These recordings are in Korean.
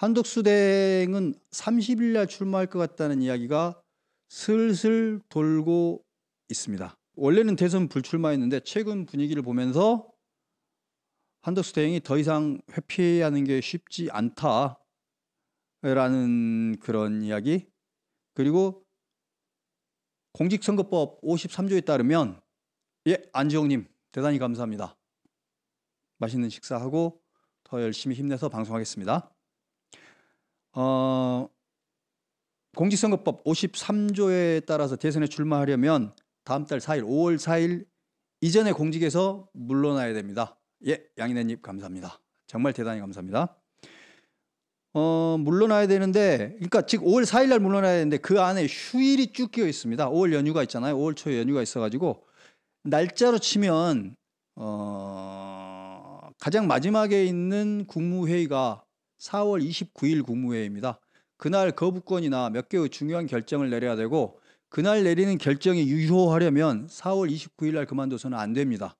한덕수 대행은 30일 날 출마할 것 같다는 이야기가 슬슬 돌고 있습니다. 원래는 대선 불출마했는데 최근 분위기를 보면서 한덕수 대행이 더 이상 회피하는 게 쉽지 않다라는 그런 이야기, 그리고 공직선거법 53조에 따르면, 안지홍님 대단히 감사합니다. 맛있는 식사하고 더 열심히 힘내서 방송하겠습니다. 공직선거법 53조에 따라서 대선에 출마하려면 다음 달 4일 5월 4일 이전에 공직에서 물러나야 됩니다. 양인혜님 감사합니다. 정말 대단히 감사합니다. 물러나야 되는데, 그러니까 즉 5월 4일 날 물러나야 되는데 그 안에 휴일이 쭉 끼어 있습니다. 5월 연휴가 있잖아요. 5월 초에 연휴가 있어가지고 날짜로 치면 가장 마지막에 있는 국무회의가 4월 29일 국무회의입니다. 그날 거부권이나 몇 개의 중요한 결정을 내려야 되고, 그날 내리는 결정이 유효하려면 4월 29일 날 그만둬서는 안 됩니다.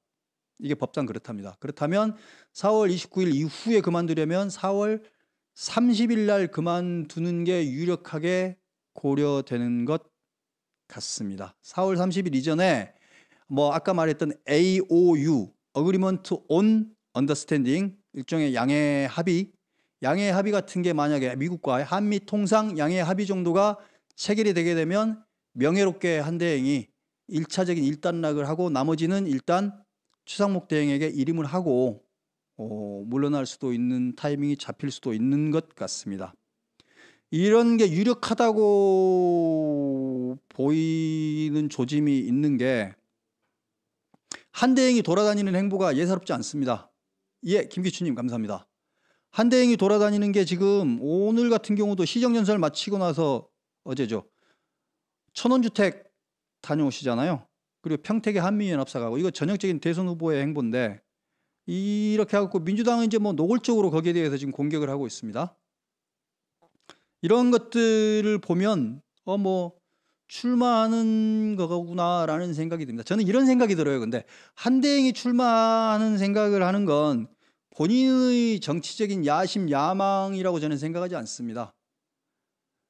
이게 법상 그렇답니다. 그렇다면 4월 29일 이후에 그만두려면 4월 30일 날 그만두는 게 유력하게 고려되는 것 같습니다. 4월 30일 이전에 아까 말했던 AOU, Agreement on Understanding, 일종의 양해 합의 같은 게 만약에 미국과 한미 통상 양해 합의 정도가 체결이 되게 되면 명예롭게 한 대행이 1차적인 일단락을 하고 나머지는 일단 추상목 대행에게 일임을 하고 물러날 수도 있는 타이밍이 잡힐 수도 있는 것 같습니다. 이런 게 유력하다고 보이는 조짐이 있는 게, 한 대행이 돌아다니는 행보가 예사롭지 않습니다. 김기춘님 감사합니다. 한 대행이 돌아다니는 게 지금 오늘 같은 경우도 시정연설 마치고 나서 어제죠. 천원주택 다녀오시잖아요. 그리고 평택에 한미연합사 가고, 이거 전형적인 대선 후보의 행보인데, 이렇게 하고 민주당은 이제 노골적으로 거기에 대해서 지금 공격을 하고 있습니다. 이런 것들을 보면 출마하는 거구나라는 생각이 듭니다. 저는 이런 생각이 들어요. 근데 한 대행이 출마하는 생각을 하는 건 본인의 정치적인 야심, 야망이라고 저는 생각하지 않습니다.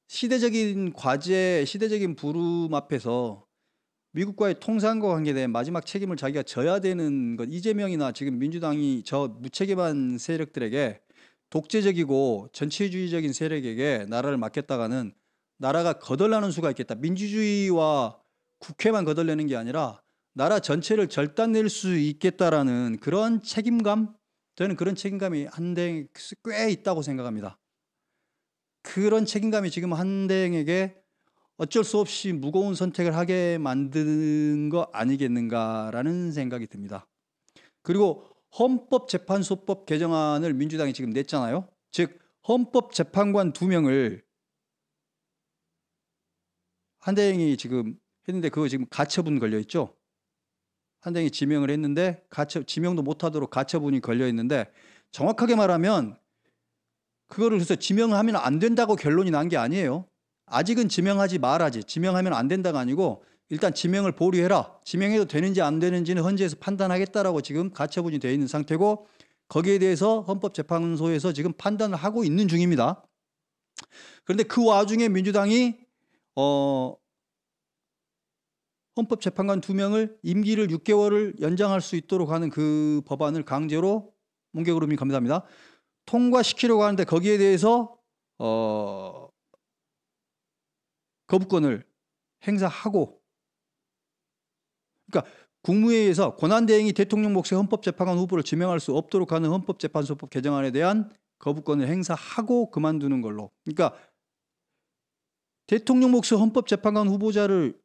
시대적인 과제, 시대적인 부름 앞에서 미국과의 통상과 관계된 마지막 책임을 자기가 져야 되는 것, 이재명이나 지금 민주당이 저 무책임한 세력들에게, 독재적이고 전체주의적인 세력에게 나라를 맡겼다가는 나라가 거덜나는 수가 있겠다. 민주주의와 국회만 거덜내는 게 아니라 나라 전체를 절단낼 수 있겠다라는 그런 책임감, 저는 그런 책임감이 한대행에 꽤 있다고 생각합니다. 그런 책임감이 지금 한대행에게 어쩔 수 없이 무거운 선택을 하게 만드는 거 아니겠는가라는 생각이 듭니다. 그리고 헌법재판소법 개정안을 민주당이 지금 냈잖아요. 즉 헌법재판관 2명을 한대행이 지금 했는데 그거 지금 가처분 걸려 있죠. 한대행이 지명을 했는데 지명도 못하도록 가처분이 걸려 있는데, 정확하게 말하면 그거를 그래서 지명하면 안 된다고 결론이 난 게 아니에요. 아직은 지명하지 말아지, 지명하면 안 된다가 아니고 일단 지명을 보류해라, 지명해도 되는지 안 되는지는 헌재에서 판단하겠다라고 지금 가처분이 되어 있는 상태고, 거기에 대해서 헌법재판소에서 지금 판단을 하고 있는 중입니다. 그런데 그 와중에 민주당이 헌법재판관 2명을 임기를 6개월을 연장할 수 있도록 하는 그 법안을 강제로, 문개그룹님 감사합니다, 통과시키려고 하는데, 거기에 대해서 거부권을 행사하고, 그러니까 국무회의에서 권한대행이 대통령 몫의 헌법재판관 후보를 지명할 수 없도록 하는 헌법재판소법 개정안에 대한 거부권을 행사하고 그만두는 걸로. 그러니까 대통령 몫의 헌법재판관 후보자를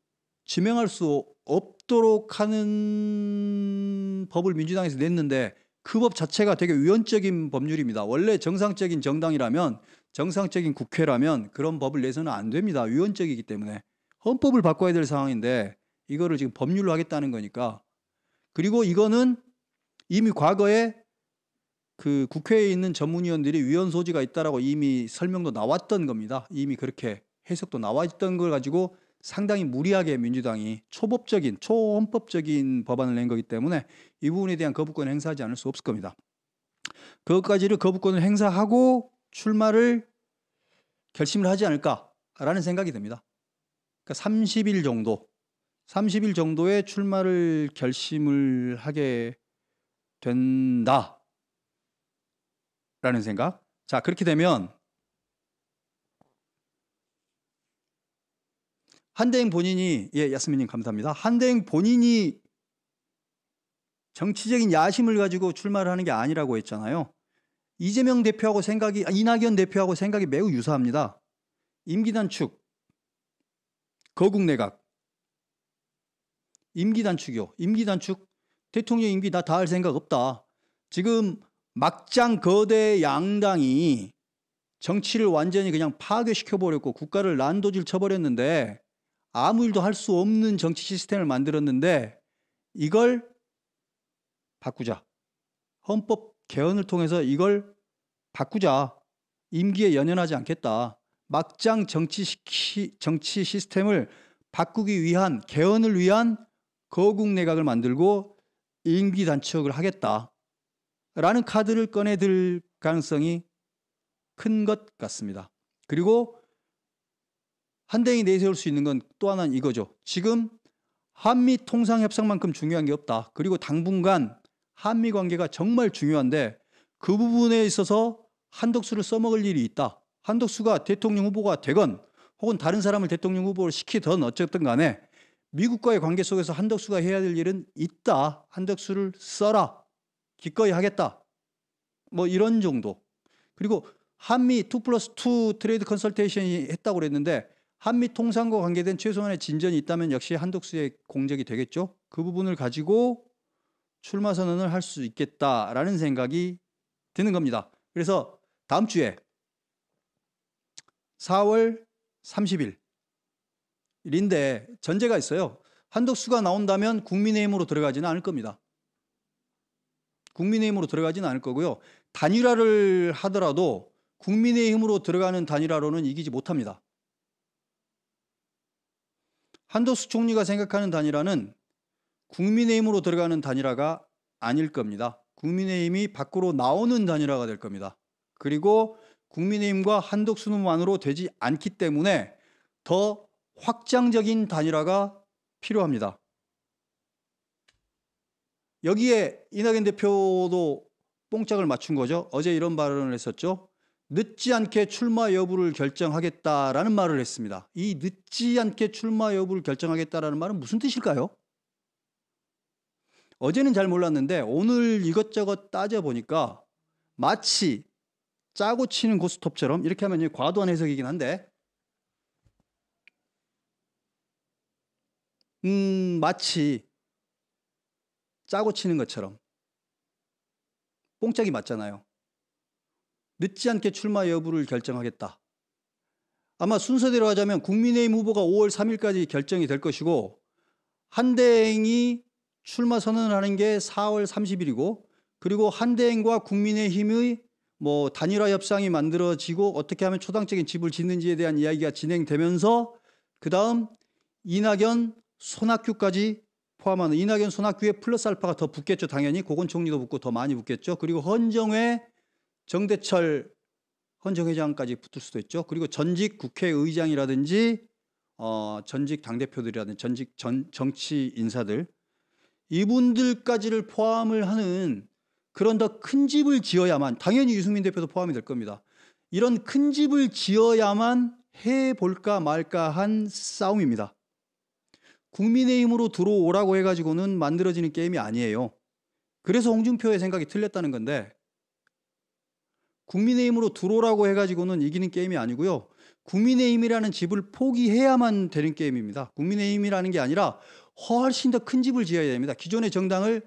지명할 수 없도록 하는 법을 민주당에서 냈는데, 그 법 자체가 되게 위헌적인 법률입니다. 원래 정상적인 정당이라면, 정상적인 국회라면 그런 법을 내서는 안 됩니다. 위헌적이기 때문에. 헌법을 바꿔야 될 상황인데 이거를 지금 법률로 하겠다는 거니까. 그리고 이거는 이미 과거에 그 국회에 있는 전문위원들이 위헌 소지가 있다라고 이미 설명도 나왔던 겁니다. 이미 그렇게 해석도 나와 있던 걸 가지고 상당히 무리하게 민주당이 초법적인, 초헌법적인 법안을 낸 거기 때문에 이 부분에 대한 거부권을 행사하지 않을 수 없을 겁니다. 그것까지를 거부권을 행사하고 출마를 결심을 하지 않을까라는 생각이 듭니다. 그러니까 30일 정도의 출마를 결심을 하게 된다라는 생각. 자, 그렇게 되면 한대행 본인이, 예, 야스민님 감사합니다. 한대행 본인이 정치적인 야심을 가지고 출마를 하는 게 아니라고 했잖아요. 이낙연 대표하고 생각이 매우 유사합니다. 임기 단축, 거국 내각, 임기 단축이요. 임기 단축, 대통령 임기 나 다 할 생각 없다. 지금 막장 거대 양당이 정치를 완전히 그냥 파괴시켜버렸고 국가를 난도질 쳐버렸는데 아무 일도 할 수 없는 정치 시스템을 만들었는데 이걸 바꾸자. 헌법 개헌을 통해서 이걸 바꾸자. 임기에 연연하지 않겠다. 막장 정치 시스템을 바꾸기 위한, 개헌을 위한 거국 내각을 만들고 임기 단축을 하겠다. 라는 카드를 꺼내들 가능성이 큰 것 같습니다. 그리고 한대행이 내세울 수 있는 건 또 하나는 이거죠. 지금 한미 통상협상만큼 중요한 게 없다. 그리고 당분간 한미 관계가 정말 중요한데 그 부분에 있어서 한덕수를 써먹을 일이 있다. 한덕수가 대통령 후보가 되건 혹은 다른 사람을 대통령 후보를 시키든 어쨌든 간에 미국과의 관계 속에서 한덕수가 해야 될 일은 있다. 한덕수를 써라. 기꺼이 하겠다. 뭐 이런 정도. 그리고 한미 2+2 트레이드 컨설테이션이 했다고 그랬는데 한미 통상과 관계된 최소한의 진전이 있다면 역시 한덕수의 공적이 되겠죠. 그 부분을 가지고 출마 선언을 할 수 있겠다라는 생각이 드는 겁니다. 그래서 다음 주에 4월 30일인데 전제가 있어요. 한덕수가 나온다면 국민의힘으로 들어가지는 않을 겁니다. 국민의힘으로 들어가지는 않을 거고요. 단일화를 하더라도 국민의힘으로 들어가는 단일화로는 이기지 못합니다. 한덕수 총리가 생각하는 단일화는 국민의힘으로 들어가는 단일화가 아닐 겁니다. 국민의힘이 밖으로 나오는 단일화가 될 겁니다. 그리고 국민의힘과 한덕수만으로 되지 않기 때문에 더 확장적인 단일화가 필요합니다. 여기에 이낙연 대표도 뽕짝을 맞춘 거죠. 어제 이런 발언을 했었죠. 늦지 않게 출마 여부를 결정하겠다라는 말을 했습니다. 이 늦지 않게 출마 여부를 결정하겠다라는 말은 무슨 뜻일까요? 어제는 잘 몰랐는데 오늘 이것저것 따져보니까 마치 짜고 치는 고스톱처럼, 이렇게 하면 과도한 해석이긴 한데 마치 짜고 치는 것처럼 뽕짝이 맞잖아요. 늦지 않게 출마 여부를 결정하겠다. 아마 순서대로 하자면 국민의힘 후보가 5월 3일까지 결정이 될 것이고 한대행이 출마 선언을 하는 게 4월 30일이고 그리고 한대행과 국민의힘의 뭐 단일화 협상이 만들어지고 어떻게 하면 초당적인 집을 짓는지에 대한 이야기가 진행되면서 그 다음 이낙연, 손학규까지 포함하는, 이낙연, 손학규에 플러스 알파가 더 붙겠죠. 당연히 고건 총리도 붙고 더 많이 붙겠죠. 그리고 헌정회, 정대철 헌정회장까지 붙을 수도 있죠. 그리고 전직 국회의장이라든지 전직 당대표들이라든지 전직 정치 인사들, 이분들까지를 포함을 하는 그런 더 큰 집을 지어야만, 당연히 유승민 대표도 포함이 될 겁니다. 이런 큰 집을 지어야만 해볼까 말까 한 싸움입니다. 국민의힘으로 들어오라고 해가지고는 만들어지는 게임이 아니에요. 그래서 홍준표의 생각이 틀렸다는 건데, 국민의힘으로 들어오라고 해가지고는 이기는 게임이 아니고요. 국민의힘이라는 집을 포기해야만 되는 게임입니다. 국민의힘이라는 게 아니라 훨씬 더 큰 집을 지어야 됩니다. 기존의 정당을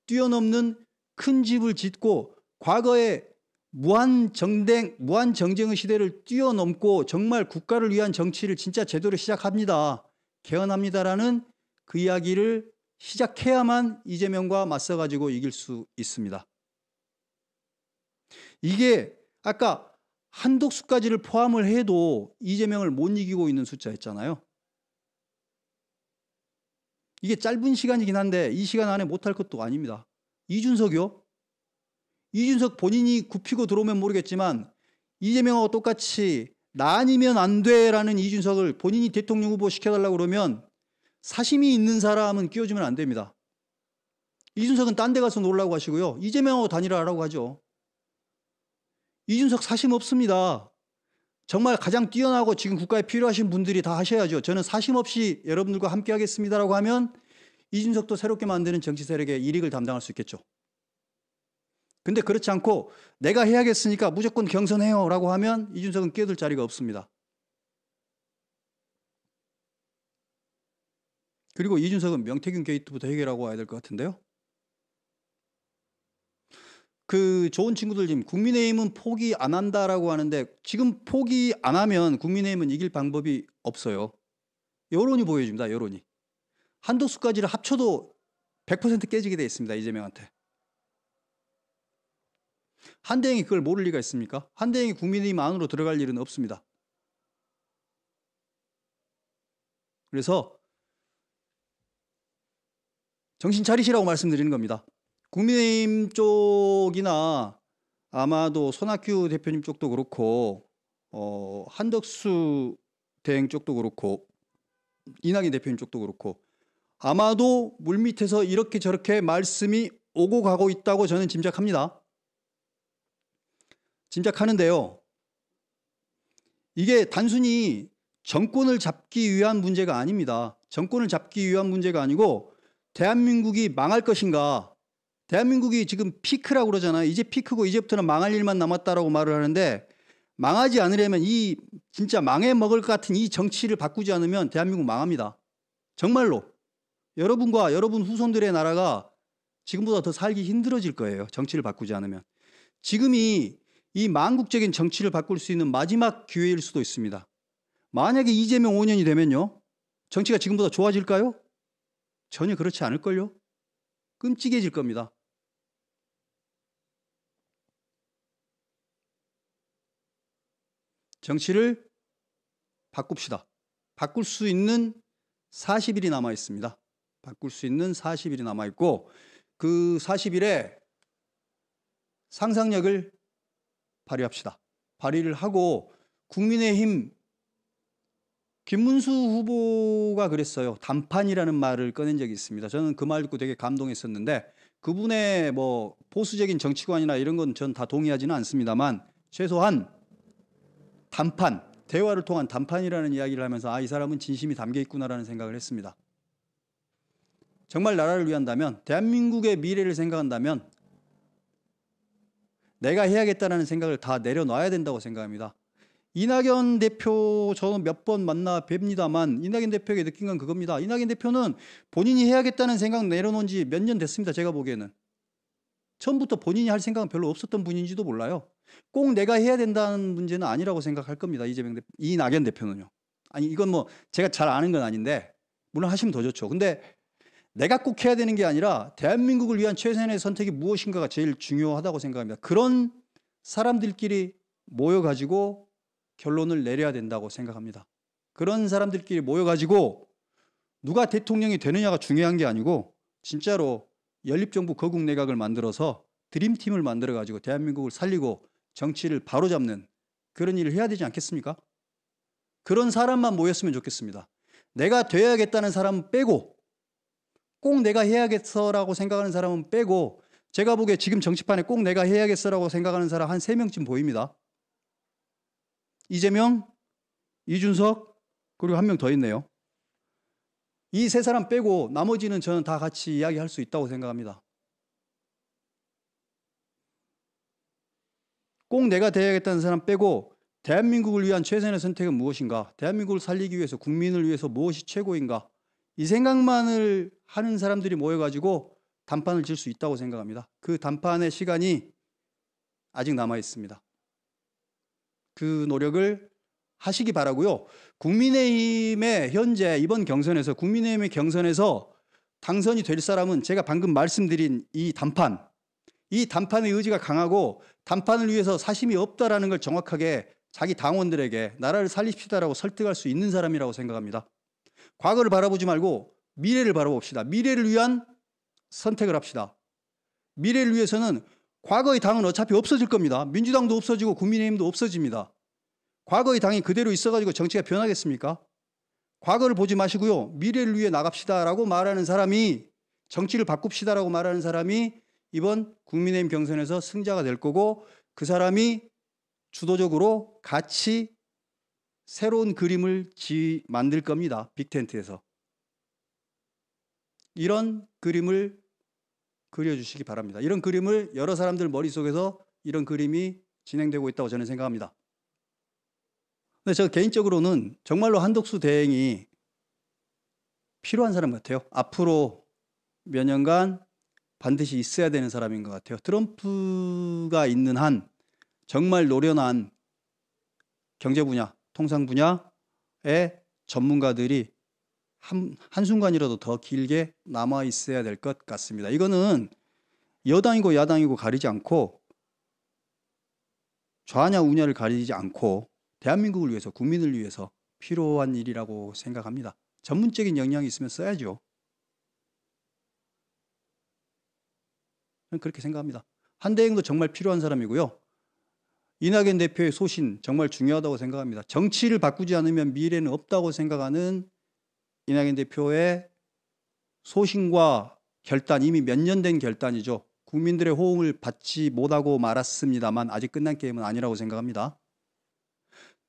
뛰어넘는 큰 집을 짓고 과거에 무한 정쟁의 시대를 뛰어넘고 정말 국가를 위한 정치를 진짜 제대로 시작합니다. 개헌합니다라는 그 이야기를 시작해야만 이재명과 맞서가지고 이길 수 있습니다. 이게 아까 한덕수까지를 포함을 해도 이재명을 못 이기고 있는 숫자였잖아요. 이게 짧은 시간이긴 한데 이 시간 안에 못할 것도 아닙니다. 이준석이요? 이준석 본인이 굽히고 들어오면 모르겠지만 이재명하고 똑같이 나 아니면 안 돼라는 이준석을 본인이 대통령 후보 시켜달라고 그러면 사심이 있는 사람은 끼워주면 안 됩니다. 이준석은 딴 데 가서 놀라고 하시고요. 이재명하고 다니라라고 하죠. 이준석 사심 없습니다. 정말 가장 뛰어나고 지금 국가에 필요하신 분들이 다 하셔야죠. 저는 사심 없이 여러분들과 함께 하겠습니다라고 하면 이준석도 새롭게 만드는 정치 세력의 일익을 담당할 수 있겠죠. 근데 그렇지 않고 내가 해야겠으니까 무조건 경선해요 라고 하면 이준석은 끼어들 자리가 없습니다. 그리고 이준석은 명태균 게이트부터 해결하고 와야 될 것 같은데요. 그 좋은 친구들 지금 국민의힘은 포기 안 한다라고 하는데 지금 포기 안 하면 국민의힘은 이길 방법이 없어요. 여론이 보여줍니다. 여론이. 한덕수까지를 합쳐도 100% 깨지게 돼 있습니다. 이재명한테. 한대행이 그걸 모를 리가 있습니까? 한대행이 국민의힘 안으로 들어갈 일은 없습니다. 그래서 정신 차리시라고 말씀드리는 겁니다. 국민의힘 쪽이나 아마도 손학규 대표님 쪽도 그렇고 한덕수 대행 쪽도 그렇고 이낙연 대표님 쪽도 그렇고 아마도 물밑에서 이렇게 저렇게 말씀이 오고 가고 있다고 저는 짐작합니다. 짐작하는데요. 이게 단순히 정권을 잡기 위한 문제가 아닙니다. 정권을 잡기 위한 문제가 아니고 대한민국이 망할 것인가. 대한민국이 지금 피크라고 그러잖아요. 이제 피크고 이제부터는 망할 일만 남았다라고 말을 하는데 망하지 않으려면 이 진짜 망해 먹을 것 같은 이 정치를 바꾸지 않으면 대한민국 망합니다. 정말로. 여러분과 여러분 후손들의 나라가 지금보다 더 살기 힘들어질 거예요. 정치를 바꾸지 않으면. 지금이 이 망국적인 정치를 바꿀 수 있는 마지막 기회일 수도 있습니다. 만약에 이재명 5년이 되면요. 정치가 지금보다 좋아질까요? 전혀 그렇지 않을걸요. 끔찍해질 겁니다. 정치를 바꿉시다. 바꿀 수 있는 40일이 남아 있습니다. 바꿀 수 있는 40일이 남아 있고 그 40일에 상상력을 발휘합시다. 발휘를 하고 국민의힘 김문수 후보가 그랬어요. 단판이라는 말을 꺼낸 적이 있습니다. 저는 그 말 듣고 되게 감동했었는데 그분의 뭐 보수적인 정치관이나 이런 건 전 다 동의하지는 않습니다만 최소한 단판, 대화를 통한 단판이라는 이야기를 하면서 아, 이 사람은 진심이 담겨 있구나라는 생각을 했습니다. 정말 나라를 위한다면 대한민국의 미래를 생각한다면 내가 해야겠다는 생각을 다 내려놔야 된다고 생각합니다. 이낙연 대표 저는 몇 번 만나 뵙니다만 이낙연 대표에게 느낀 건 그겁니다. 이낙연 대표는 본인이 해야겠다는 생각 내려놓은 지 몇 년 됐습니다. 제가 보기에는. 처음부터 본인이 할 생각은 별로 없었던 분인지도 몰라요. 꼭 내가 해야 된다는 문제는 아니라고 생각할 겁니다. 이낙연 대표는요. 아니 이건 뭐 제가 잘 아는 건 아닌데 물론 하시면 더 좋죠. 근데 내가 꼭 해야 되는 게 아니라 대한민국을 위한 최선의 선택이 무엇인가가 제일 중요하다고 생각합니다. 그런 사람들끼리 모여가지고 결론을 내려야 된다고 생각합니다. 그런 사람들끼리 모여가지고 누가 대통령이 되느냐가 중요한 게 아니고 진짜로 연립정부 거국내각을 만들어서 드림팀을 만들어가지고 대한민국을 살리고 정치를 바로잡는 그런 일을 해야 되지 않겠습니까? 그런 사람만 모였으면 좋겠습니다. 내가 돼야겠다는 사람은 빼고 꼭 내가 해야겠어라고 생각하는 사람은 빼고 제가 보기에 지금 정치판에 꼭 내가 해야겠어라고 생각하는 사람 한 3명쯤 보입니다. 이재명, 이준석, 그리고 한 명 더 있네요. 이 3사람 빼고 나머지는 저는 다 같이 이야기할 수 있다고 생각합니다. 꼭 내가 돼야겠다는 사람 빼고 대한민국을 위한 최선의 선택은 무엇인가? 대한민국을 살리기 위해서 국민을 위해서 무엇이 최고인가? 이 생각만을 하는 사람들이 모여가지고 단판을 질 수 있다고 생각합니다. 그 단판의 시간이 아직 남아 있습니다. 그 노력을 하시기 바라고요. 국민의힘의 현재 이번 경선에서 국민의힘의 경선에서 당선이 될 사람은 제가 방금 말씀드린 이 단판의 의지가 강하고 단판을 위해서 사심이 없다라는 걸 정확하게 자기 당원들에게 나라를 살립시다라고 설득할 수 있는 사람이라고 생각합니다. 과거를 바라보지 말고 미래를 바라봅시다. 미래를 위한 선택을 합시다. 미래를 위해서는 과거의 당은 어차피 없어질 겁니다. 민주당도 없어지고 국민의힘도 없어집니다. 과거의 당이 그대로 있어가지고 정치가 변하겠습니까? 과거를 보지 마시고요. 미래를 위해 나갑시다라고 말하는 사람이, 정치를 바꿉시다라고 말하는 사람이 이번 국민의힘 경선에서 승자가 될 거고, 그 사람이 주도적으로 같이 새로운 그림을 만들 겁니다. 빅텐트에서. 이런 그림을 그려주시기 바랍니다. 이런 그림을 여러 사람들 머릿속에서 이런 그림이 진행되고 있다고 저는 생각합니다. 근데 저 개인적으로는 정말로 한덕수 대행이 필요한 사람 같아요. 앞으로 몇 년간 반드시 있어야 되는 사람인 것 같아요. 트럼프가 있는 한 정말 노련한 경제 분야, 통상 분야의 전문가들이 한순간이라도 더 길게 남아 있어야 될 것 같습니다. 이거는 여당이고 야당이고 가리지 않고, 좌냐 우냐를 가리지 않고 대한민국을 위해서, 국민을 위해서 필요한 일이라고 생각합니다. 전문적인 역량이 있으면 써야죠. 저는 그렇게 생각합니다. 한대행도 정말 필요한 사람이고요. 이낙연 대표의 소신 정말 중요하다고 생각합니다. 정치를 바꾸지 않으면 미래는 없다고 생각하는 이낙연 대표의 소신과 결단, 이미 몇 년 된 결단이죠. 국민들의 호응을 받지 못하고 말았습니다만 아직 끝난 게임은 아니라고 생각합니다.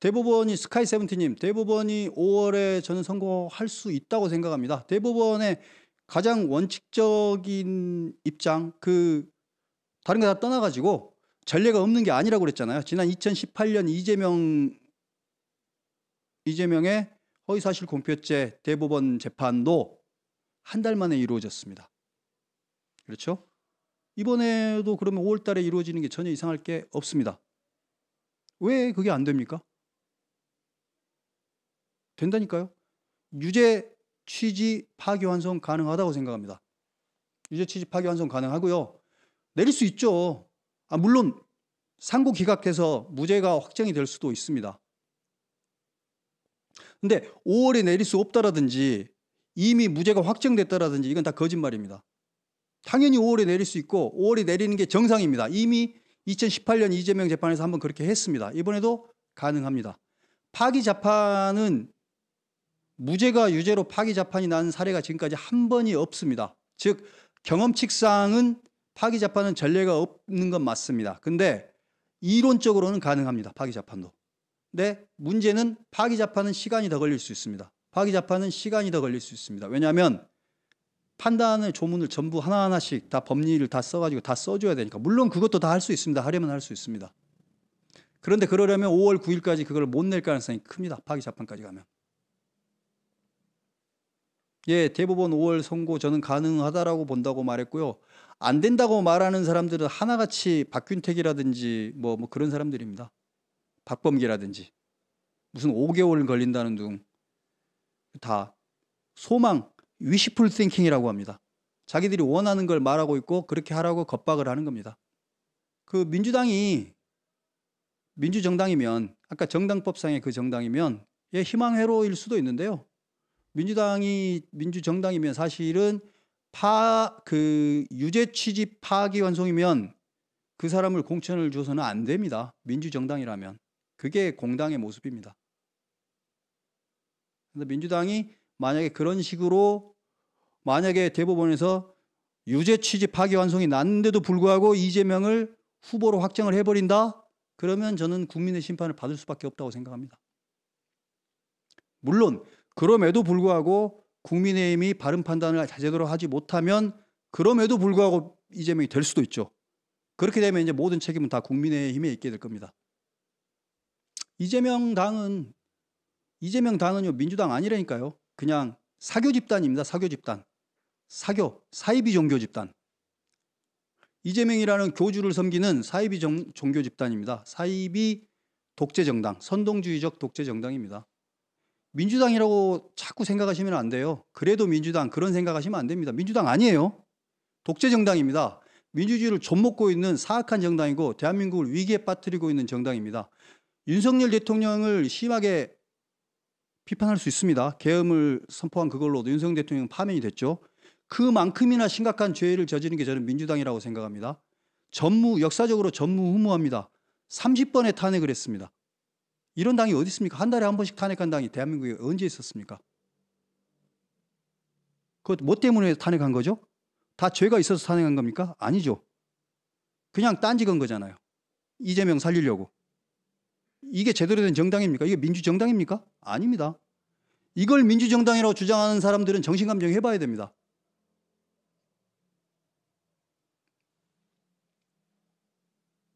대법원이, 스카이 세븐틴님, 대법원이 5월에 저는 선고할 수 있다고 생각합니다. 대법원의 가장 원칙적인 입장, 다른 거 다 떠나가지고 전례가 없는 게 아니라고 그랬잖아요. 지난 2018년 이재명의 허위사실 공표죄 대법원 재판도 한 달 만에 이루어졌습니다. 그렇죠? 이번에도 그러면 5월 달에 이루어지는 게 전혀 이상할 게 없습니다. 왜 그게 안 됩니까? 된다니까요. 유죄 취지 파기환송 가능하다고 생각합니다. 유죄 취지 파기환송 가능하고요. 내릴 수 있죠. 물론 상고 기각해서 무죄가 확정이 될 수도 있습니다. 근데 5월에 내릴 수 없다라든지 이미 무죄가 확정됐다라든지 이건 다 거짓말입니다. 당연히 5월에 내릴 수 있고 5월에 내리는 게 정상입니다. 이미 2018년 이재명 재판에서 한번 그렇게 했습니다. 이번에도 가능합니다. 파기 재판은 무죄가 유죄로 파기 재판이 난 사례가 지금까지 한 번이 없습니다. 즉 경험칙상은 파기 재판은 전례가 없는 건 맞습니다. 근데 이론적으로는 가능합니다. 파기 재판도. 근데 문제는 파기 재판은 시간이 더 걸릴 수 있습니다. 파기 재판은 시간이 더 걸릴 수 있습니다. 왜냐하면 판단의 조문을 전부 하나하나씩 다 법리를 다 써가지고 다 써줘야 되니까. 물론 그것도 다 할 수 있습니다. 하려면 할 수 있습니다. 그런데 그러려면 5월 9일까지 그걸 못 낼 가능성이 큽니다. 파기 재판까지 가면. 예, 대법원 5월 선고 저는 가능하다라고 본다고 말했고요. 안 된다고 말하는 사람들은 하나같이 박균택이라든지 뭐 그런 사람들입니다. 박범계라든지 무슨 5개월 걸린다는 둥 다 소망, wishful thinking이라고 합니다. 자기들이 원하는 걸 말하고 있고 그렇게 하라고 겁박을 하는 겁니다. 민주당이 민주정당이면, 아까 정당법상의 그 정당이면 희망회로일 수도 있는데요. 민주당이 민주정당이면 사실은 유죄 취지 파기환송이면 그 사람을 공천을 줘서는 안 됩니다. 민주정당이라면. 그게 공당의 모습입니다. 근데 민주당이 만약에 그런 식으로, 만약에 대법원에서 유죄 취지 파기환송이 났는데도 불구하고 이재명을 후보로 확정을 해버린다? 그러면 저는 국민의 심판을 받을 수밖에 없다고 생각합니다. 물론 그럼에도 불구하고 국민의힘이 바른 판단을 제대로 하지 못하면 그럼에도 불구하고 이재명이 될 수도 있죠. 그렇게 되면 이제 모든 책임은 다 국민의힘에 있게 될 겁니다. 이재명 당은요, 민주당 아니라니까요. 그냥 사교 집단입니다. 사교 집단. 사이비 종교 집단. 이재명이라는 교주를 섬기는 사이비 종교 집단입니다. 사이비 독재 정당, 선동주의적 독재 정당입니다. 민주당이라고 자꾸 생각하시면 안 돼요. 그래도 민주당, 그런 생각하시면 안 됩니다. 민주당 아니에요. 독재 정당입니다. 민주주의를 좀먹고 있는 사악한 정당이고 대한민국을 위기에 빠뜨리고 있는 정당입니다. 윤석열 대통령을 심하게 비판할 수 있습니다. 계엄을 선포한 그걸로도 윤석열 대통령은 파면이 됐죠. 그만큼이나 심각한 죄를 저지른 게 저는 민주당이라고 생각합니다. 역사적으로 전무후무합니다. 30번의 탄핵을 했습니다. 이런 당이 어디 있습니까? 한 달에 한 번씩 탄핵한 당이 대한민국에 언제 있었습니까? 그것 뭐 때문에 탄핵한 거죠? 다 죄가 있어서 탄핵한 겁니까? 아니죠. 그냥 딴지 건 거잖아요. 이재명 살리려고. 이게 제대로 된 정당입니까? 이게 민주정당입니까? 아닙니다. 이걸 민주정당이라고 주장하는 사람들은 정신감정 해봐야 됩니다.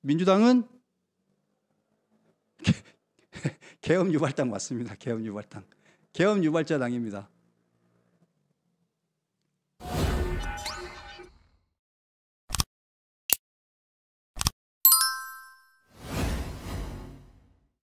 민주당은 계엄유발당 맞습니다. 계엄유발당. 계엄유발자 당입니다.